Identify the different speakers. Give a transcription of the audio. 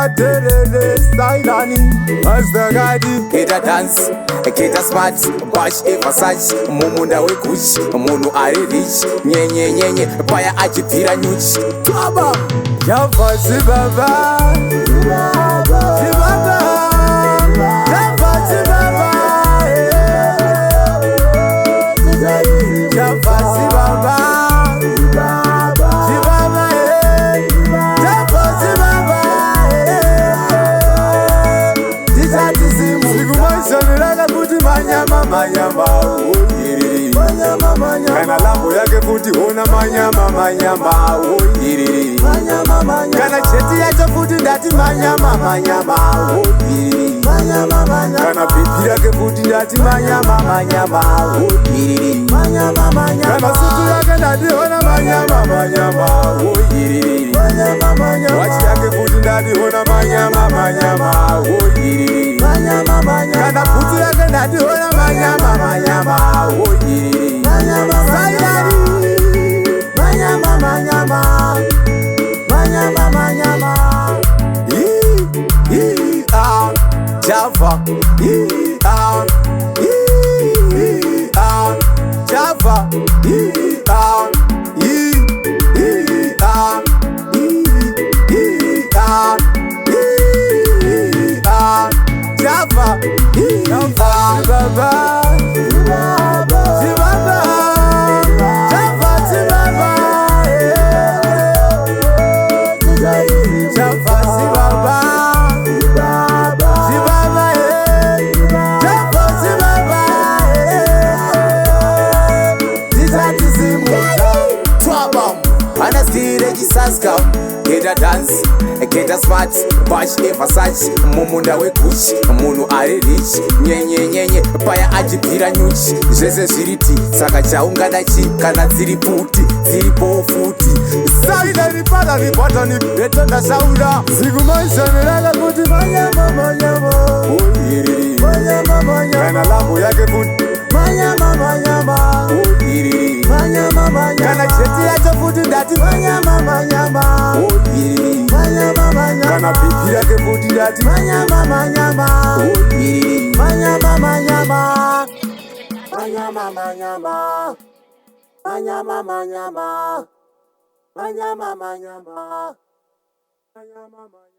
Speaker 1: Materere Sailani Mazagadi Keda dance, keda smart Bash Versace, mumunda we Gucci Munu ari rich, nyenye nyenye Paya achipira nyuchi Baba Java Zibaba Zibaba Zibaba Java Zibaba Java Zibaba Manyama, oh yiri. Manyama, manyama. Kana lambo yake futi ona manyama, manyama, oh yiri. Manyama, manyama. Kana cheti yake futi ndati manyama, manyama, oh yiri. Manyama, manyama. Kana pipi yake futi ndati manyama, manyama, oh yiri. Manyama, manyama. Kana sutu yake ndati ona manyama, manyama, oh yiri. Manyama, manyama. Wachi yake futi ndati ona manyama, manyama, oh yiri. Manyama, manyama. Kana futi yake ndati ona manyama, manyama, oh yiri. Manyama, manyama. Manyama, manyama. Manyama, manyama. Java. Java. Java, Baba, Zibaba, Java, Zibaba, Java, Zibaba, Zibaba, Java, Zibaba, Zizatizimuza, Twabam, Anastire Gisaska. Keda dance, keda smart, Bash Versace, mumunda we Gucci, munu ari rich, nyenye nyenye, paya achipira nyuchi, zvese zviriti, saka chaungada chi, kana dziri puti, dziri pofuti. Saida ripata ripata ni betonda saura, zigumaishaniraga kuti manyama, manyama, oh yiri. Manyama, manyama. Kana lambo yake futi, manyama, manyama, oh yiri. Manyama, manyama. Kana cheti yake futi ndati manyama, manyama, oh yiri. Manyama, manyama. Kana pipi yake futi ndati manyama, manyama, oh yiri. Manyama, manyama. Manyama, manyama. Manyama, manyama. Manyama, manyama. Manyama, manyama.